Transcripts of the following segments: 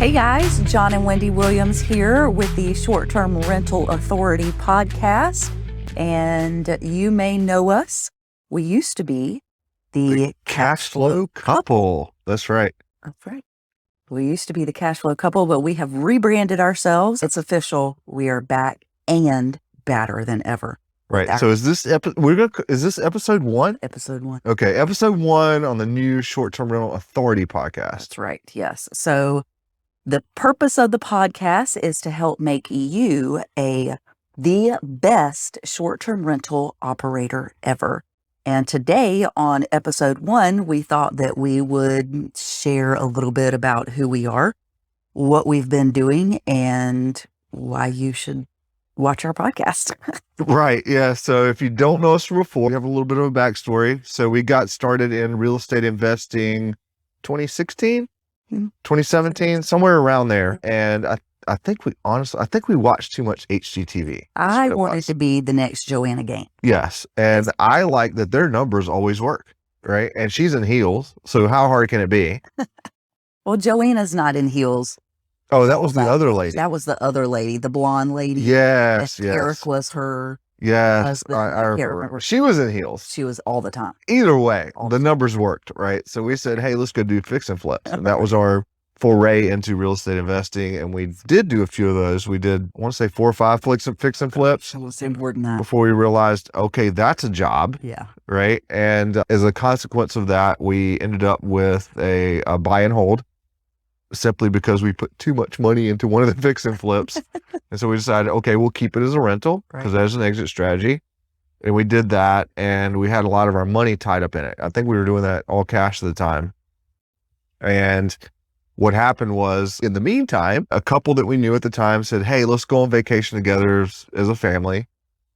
Hey guys, John and Wendy Williams here with the Short-Term Rental Authority podcast. And you may know us. We used to be the cash flow couple. That's right. That's right. We used to be the cash flow couple, but we have rebranded ourselves. It's official. We are back and badder than ever. Right. So is this is this episode 1? Episode 1. Okay, episode 1 on the new Short-Term Rental Authority podcast. That's right. Yes. So the purpose of the podcast is to help make you the best short-term rental operator ever. And today on episode 1, we thought that we would share a little bit about who we are, what we've been doing, and why you should watch our podcast. Right. Yeah. So if you don't know us from before, we have a little bit of a backstory. So we got started in real estate investing 2016, 2017, somewhere around there. And I think we watched too much HGTV. I wanted to be the next Joanna Gaines. Yes. And I like that their numbers always work. Right. And she's in heels. So how hard can it be? Well, Joanna's not in heels. Oh, that was the other lady. That was the other lady, the blonde lady. Yes, yes. Eric was her husband. I remember. She was in heels. She was all the time. Either way, the numbers worked, right? So we said, hey, let's go do fix and flips. And that was our foray into real estate investing. And we did do a few of those. We did, I want to say 4 or 5 fix and flips. It was important that. Before we realized, okay, that's a job. Yeah. Right. And as a consequence of that, we ended up with a buy and hold. Simply because we put too much money into one of the fix and flips. And so we decided, okay, we'll keep it as a rental because that's an exit strategy. And we did that, and we had a lot of our money tied up in it. I think we were doing that all cash at the time. And what happened was, in the meantime, a couple that we knew at the time said, hey, let's go on vacation together as a family.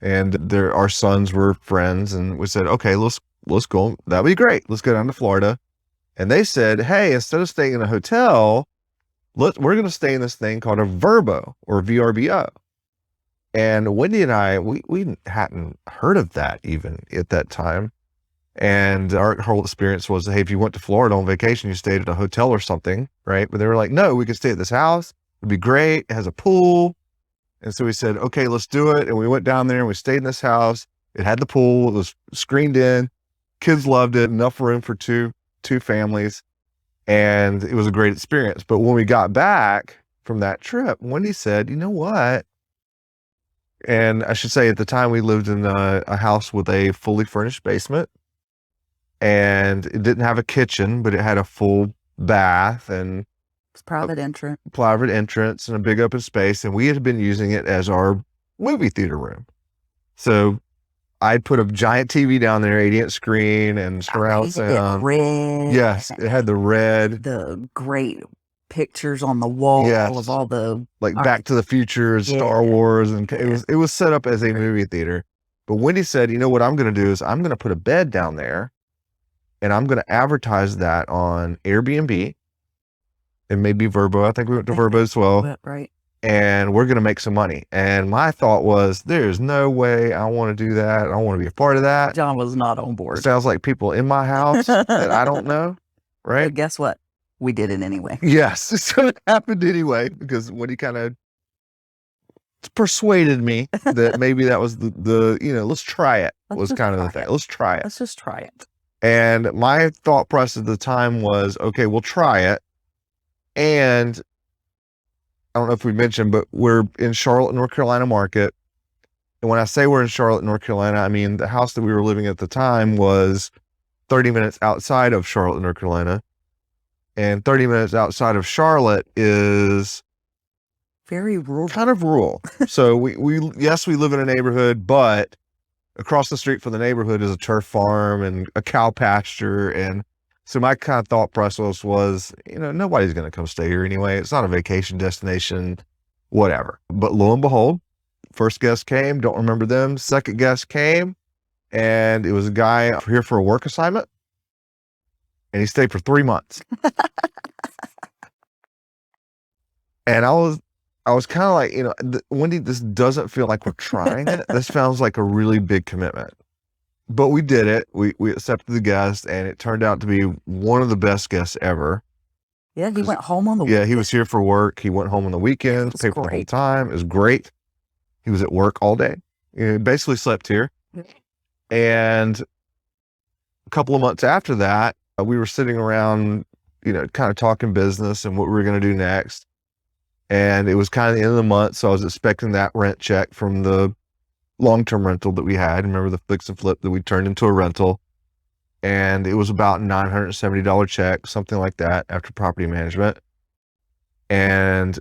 And our sons were friends, and we said, okay, let's go. That'd be great. Let's go down to Florida. And they said, hey, instead of staying in a hotel, we're going to stay in this thing called a VRBO or VRBO. And Wendy and I, we hadn't heard of that even at that time. And our whole experience was, hey, if you went to Florida on vacation, you stayed at a hotel or something, right? But they were like, no, we could stay at this house. It'd be great. It has a pool. And so we said, okay, let's do it. And we went down there and we stayed in this house. It had the pool. It was screened in. Kids loved it. Enough room for two families, and it was a great experience. But when we got back from that trip, Wendy said, you know what? And I should say at the time we lived in a house with a fully furnished basement, and it didn't have a kitchen, but it had a full bath and private entrance and a big open space. And we had been using it as our movie theater room. So I'd put a giant TV down there, 80-inch screen and surround sound. Red. Yes, it had the red. The great pictures on the wall of all the Back to the Future, Star Wars, and it was set up as a movie theater. But Wendy said, you know what I'm going to do is I'm going to put a bed down there, and I'm going to advertise that on Airbnb and maybe VRBO. I think we went to VRBO as well. Right. And we're going to make some money. And my thought was, there's no way I want to do that. I don't want to be a part of that. John was not on board. It sounds like people in my house that I don't know, right? But guess what? We did it anyway. Yes. So it happened anyway, because when he kind of persuaded me that maybe that was the let's try it was kind of the thing. Let's try it. Let's just try it. And my thought process at the time was, okay, we'll try it. And I don't know if we mentioned, but we're in Charlotte, North Carolina market. And when I say we're in Charlotte, North Carolina, I mean the house that we were living at the time was 30 minutes outside of Charlotte, North Carolina. And 30 minutes outside of Charlotte is very rural. Kind of rural. So we live in a neighborhood, but across the street from the neighborhood is a turf farm and a cow pasture. And so my kind of thought process was, nobody's going to come stay here anyway. It's not a vacation destination, whatever. But lo and behold, first guest came, don't remember them. Second guest came, and it was a guy here for a work assignment. And he stayed for 3 months. And I was kind of like, Wendy, this doesn't feel like we're trying it. This sounds like a really big commitment. But we did it. We accepted the guest, and it turned out to be one of the best guests ever. Yeah, he went home on the Yeah, he was here for work. He went home on the weekends, paid for the whole time. It was great. He was at work all day. He basically slept here. And a couple of months after that, we were sitting around, kind of talking business and what we were going to do next. And it was kind of the end of the month, so I was expecting that rent check from the long-term rental that we had. Remember the fix and flip that we turned into a rental? And it was about $970 check, something like that, after property management. And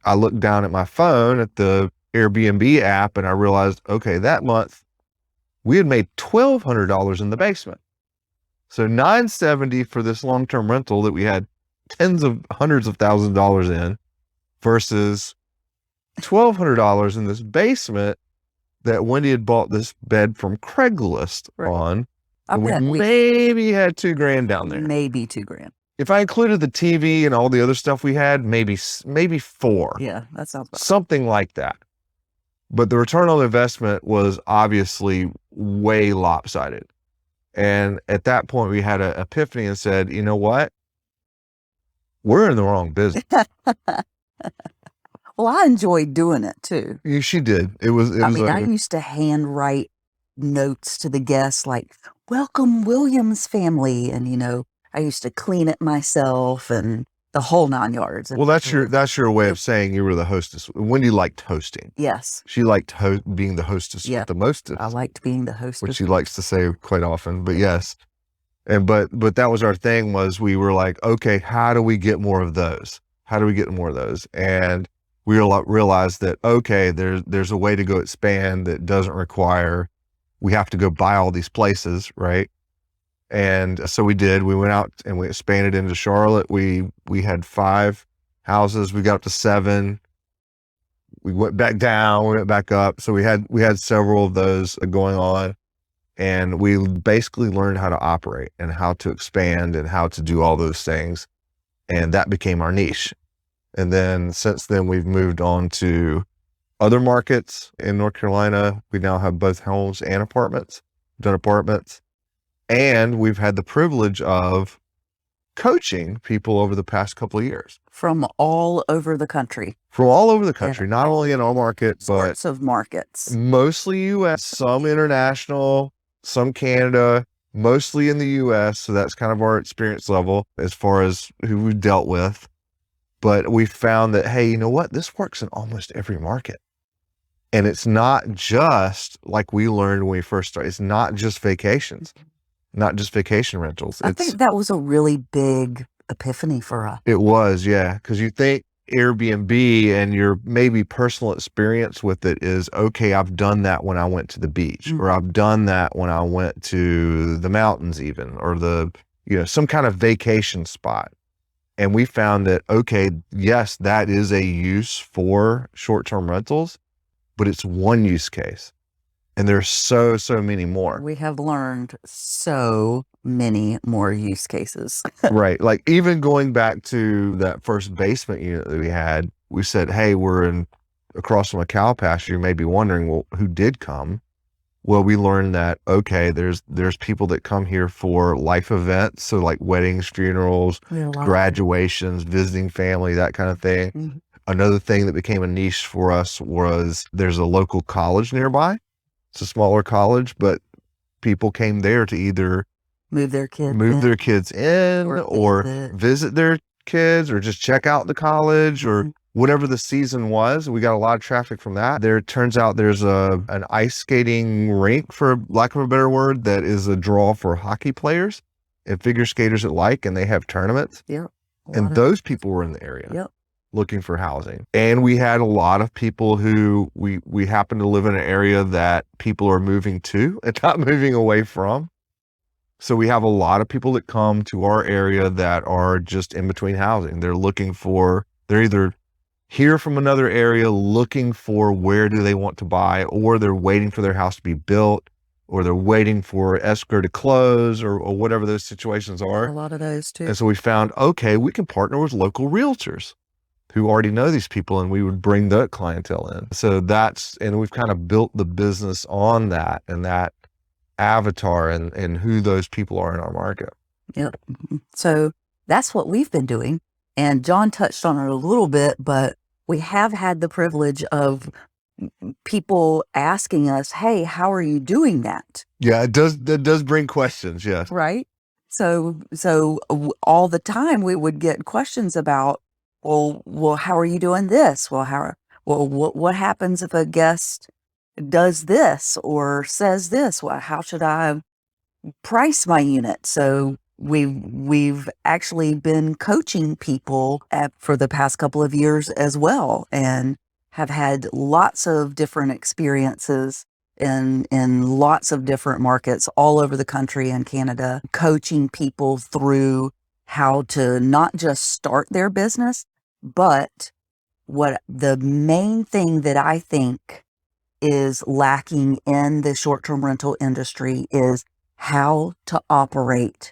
I looked down at my phone at the Airbnb app and I realized, okay, that month we had made $1,200 in the basement. So $970 for this long-term rental that we had hundreds of thousands of dollars in versus $1,200 in this basement that Wendy had bought this bed from Craigslist on. And we maybe had $2,000 down there. Maybe $2,000. If I included the TV and all the other stuff we had, maybe four. Yeah, that sounds about something like that. But the return on investment was obviously way lopsided. And at that point, we had an epiphany and said, you know what? We're in the wrong business. Well, I enjoyed doing it too. Yeah, she did. I used to handwrite notes to the guests like, welcome Williams family. And, I used to clean it myself and the whole 9 yards. Well, that's your way of saying you were the hostess. Wendy liked hosting. Yes. She liked being the hostess with the mostest. I liked being the hostess. Which she likes to say quite often, but yes. And but that was our thing, was we were like, okay, how do we get more of those? And we realized that, okay, there's a way to go expand that doesn't require, we have to go buy all these places, right? And so we did. We went out and we expanded into Charlotte. We had 5 houses. We got up to 7. We went back down. We went back up. So we had several of those going on, and we basically learned how to operate and how to expand and how to do all those things, and that became our niche. And then since then, we've moved on to other markets in North Carolina. We now have both homes and apartments. We've done apartments. And we've had the privilege of coaching people over the past couple of years. From all over the country. Not only in our market, sorts of markets. Mostly U.S., some international, some Canada, mostly in the U.S. So that's kind of our experience level as far as who we've dealt with. But we found that, hey, you know what? This works in almost every market. And it's not just like we learned when we first started. It's not just vacations. Not just vacation rentals. I think that was a really big epiphany for us. It was, yeah. Because you think Airbnb and your maybe personal experience with it is, okay, I've done that when I went to the beach, or I've done that when I went to the mountains even, or some kind of vacation spot. And we found that, okay, yes, that is a use for short-term rentals, but it's one use case. And there's so many more. We have learned so many more use cases. Right. Like even going back to that first basement unit that we had, we said, hey, we're across from a cow pasture. You may be wondering, well, who did come? Well, we learned that, okay, there's people that come here for life events. So like weddings, funerals, graduations, visiting family, that kind of thing. Mm-hmm. Another thing that became a niche for us was there's a local college nearby. It's a smaller college, but people came there to either move their kids in or visit their kids or just check out the college or whatever the season was. We got a lot of traffic from that. There turns out there's an ice skating rink, for lack of a better word, that is a draw for hockey players and figure skaters alike, and they have tournaments. Yeah. And those people were in the area. Yep. Looking for housing. And we had a lot of people who we happen to live in an area that people are moving to and not moving away from. So we have a lot of people that come to our area that are just in between housing. They're either here from another area looking for where do they want to buy, or they're waiting for their house to be built, or they're waiting for escrow to close, or whatever those situations are. A lot of those too. And so we found, okay, we can partner with local realtors who already know these people, and we would bring that clientele in. So and we've kind of built the business on that and that avatar and who those people are in our market. Yep. So that's what we've been doing. And John touched on it a little bit, but we have had the privilege of people asking us, hey, how are you doing that? Yeah, it does bring questions. Yes. Right. So all the time we would get questions about, well, how are you doing this? What happens if a guest does this or says this? Well, how should I price my unit? So we've actually been coaching people for the past couple of years as well, and have had lots of different experiences in lots of different markets all over the country and Canada, coaching people through how to not just start their business, but what the main thing that I think is lacking in the short-term rental industry is how to operate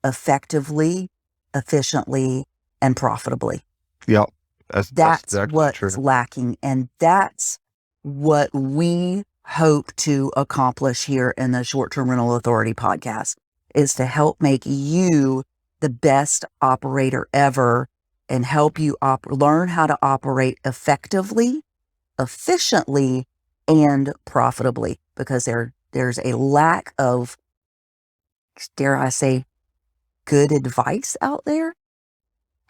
effectively, efficiently, and profitably. Yep. That's exactly what's true. lacking. And that's what we hope to accomplish here in the Short-Term Rental Authority podcast, is to help make you the best operator ever and help you learn how to operate effectively, efficiently, and profitably, because there's a lack of, dare I say, good advice out there.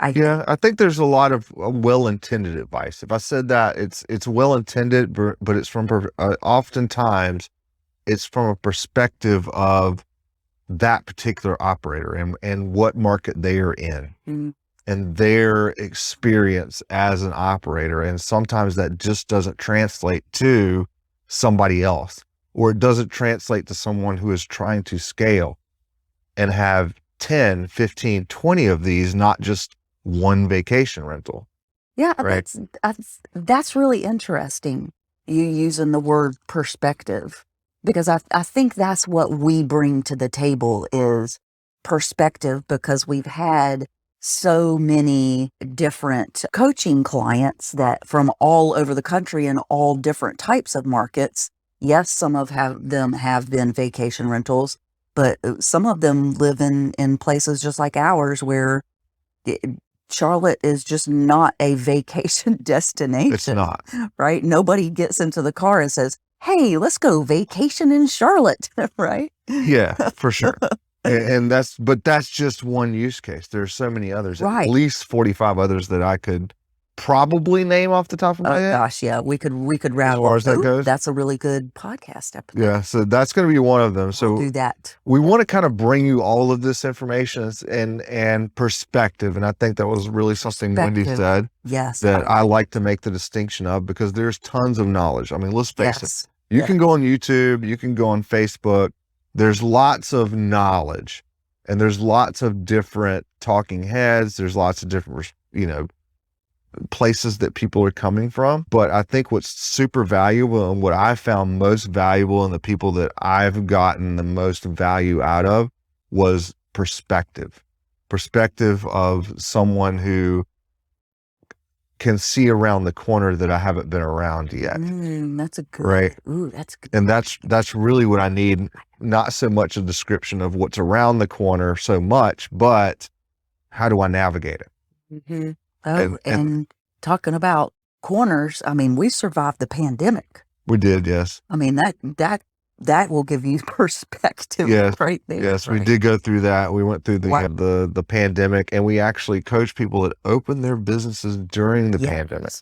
I think there's a lot of well-intended advice. If I said that, it's well-intended, but it's from oftentimes it's from a perspective of that particular operator and what market they are in. Mm-hmm. And their experience as an operator. And sometimes that just doesn't translate to somebody else, or it doesn't translate to someone who is trying to scale and have 10, 15, 20 of these, not just one vacation rental. Yeah, right? That's really interesting, you using the word perspective, because I think that's what we bring to the table is perspective, because we've had so many different coaching clients that from all over the country and all different types of markets. Yes, some of them have been vacation rentals, but some of them live in places just like ours where Charlotte is just not a vacation destination. It's not. Right? Nobody gets into the car and says, hey, let's go vacation in Charlotte, right? Yeah, for sure. And that's just one use case. There's so many others, Right. At least 45 others that I could probably name off the top of my head. Gosh, yeah, we could rattle. As far as that goes, that's a really good podcast episode. Yeah, so that's going to be one of them. So we'll do that. We want to kind of bring you all of this information and perspective, and I think that was really something Wendy said. Yes, that I like to make the distinction of, because there's tons of knowledge. I mean, let's face it. You can go on YouTube, you can go on Facebook. There's lots of knowledge, and there's lots of different talking heads. There's lots of different, places that people are coming from. But I think what's super valuable, and what I found most valuable, and the people that I've gotten the most value out of, was perspective of someone who can see around the corner that I haven't been around yet. That's a good, right. Ooh, that's good. And that's really what I need. Not so much a description of what's around the corner so much, but how do I navigate it? Mm-hmm. Oh, and talking about corners, I mean, we survived the pandemic. We did, yes. I mean, that will give you perspective, right there. Yes, right? We did go through that. We went through the pandemic, and we actually coached people that opened their businesses during the pandemic.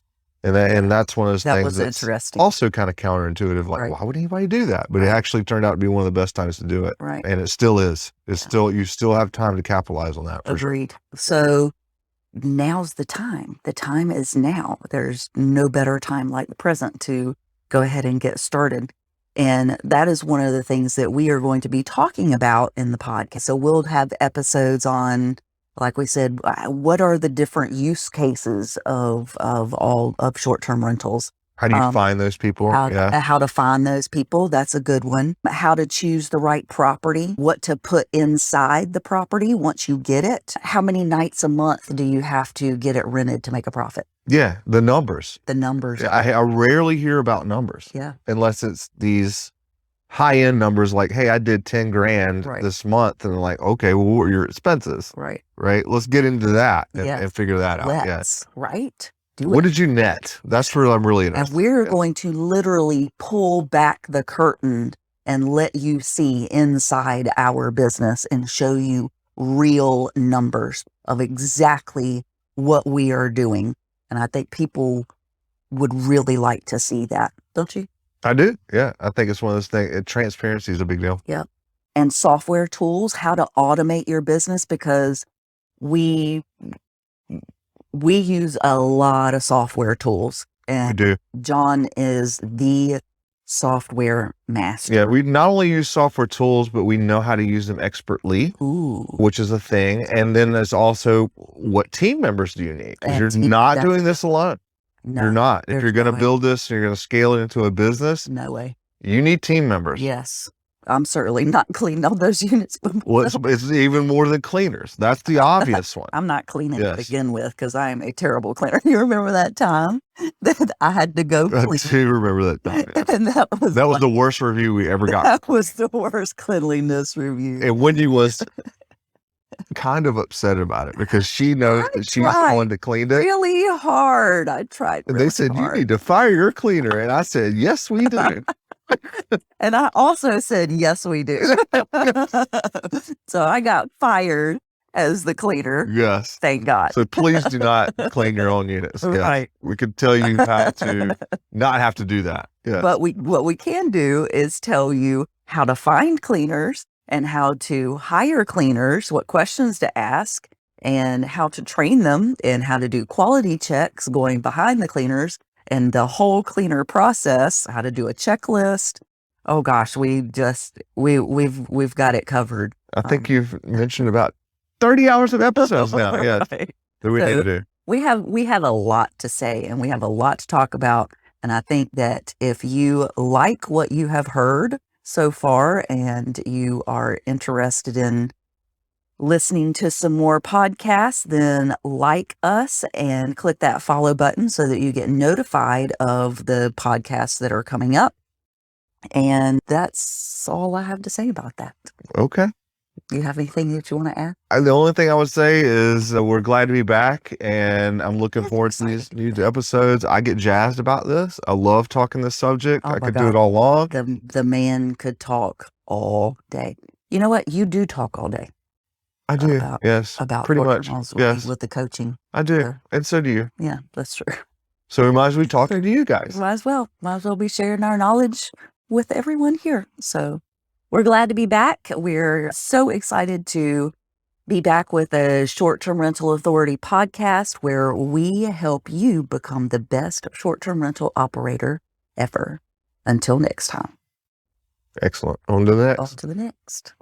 And that's one of those things that's interesting. Also kind of counterintuitive. Like, why would anybody do that? But it actually turned out to be one of the best times to do it. Right. And it still is. It's still, you still have time to capitalize on that. For Agreed. Sure. So now's the time. The time is now. There's no better time like the present to go ahead and get started. And that is one of the things that we are going to be talking about in the podcast. So we'll have episodes on, like we said, what are the different use cases of all of short-term rentals? How do you find those people? How to find those people. That's a good one. How to choose the right property, what to put inside the property once you get it. How many nights a month do you have to get it rented to make a profit? Yeah, the numbers. The numbers. I rarely hear about numbers. Yeah. Unless it's these high-end numbers like, hey, I did 10 grand Right. this month. And they're like, okay, well, what are your expenses? Right. Right. Let's get into that Yes. and figure that out. Let's, Yes. right? Do What it. did you net? That's where I'm really And interested. we're Yes. going to literally pull back the curtain and let you see inside our business and show you real numbers of exactly what we are doing. And I think people would really like to see that, don't you? I do. Yeah. I think it's one of those things. Transparency is a big deal. Yep. And software tools, how to automate your business, because we use a lot of software tools, We and do. John is the software master. Yeah. We not only use software tools, but we know how to use them expertly, Ooh. which is a thing. And then there's also what team members do you need? Because you're not doing this alone. No, You're not. If there's you're going to no way. build this and you're going to scale it into a business, No way. you need team members. Yes. I'm certainly not cleaning all those units. Well, it's even more than cleaners. That's the obvious one. I'm not cleaning to Yes. begin with, because I am a terrible cleaner. You remember that time that I had to go I clean? do remember that time. Yes. And that was That was the worst review we ever got. that was the worst cleanliness review. And Wendy was kind of upset about it because she knows that she's the one that cleaned it. Really hard. I tried. And Really they said, hard. you need to fire your cleaner. And I said, yes, we do. And I also said, yes, we do. So I got fired as the cleaner. Yes. Thank God. So please do not clean your own units. Yes. Right. We could tell you how to not have to do that. Yes. But what we can do is tell you how to find cleaners and how to hire cleaners, what questions to ask, and how to train them, and how to do quality checks going behind the cleaners, and the whole cleaner process, how to do a checklist. Oh gosh, we've got it covered. I think you've mentioned about 30 hours of episodes now. Yes. Right. That we need to do. We have a lot to say, and we have a lot to talk about. And I think that if you like what you have heard so far and you are interested in listening to some more podcasts, then like us and click that follow button so that you get notified of the podcasts that are coming up. And that's all I have to say about that. Okay. You have anything that you want to add? The only thing I would say is we're glad to be back, and I'm looking forward to these new episodes. I get jazzed about this. I love talking this subject. Oh I my could God. do it all long. The man could talk all day. You know what? You do talk all day. I do. About- Yes. About pretty short much. terms Yes. with the coaching. I do. Sure. And so do you. Yeah, that's true. So we might as well be talking to you guys. Might as well be sharing our knowledge with everyone here. So we're glad to be back. We're so excited to be back with a Short-Term Rental Authority podcast, where we help you become the best short-term rental operator ever. Until next time. Excellent. On to the next. On to the next.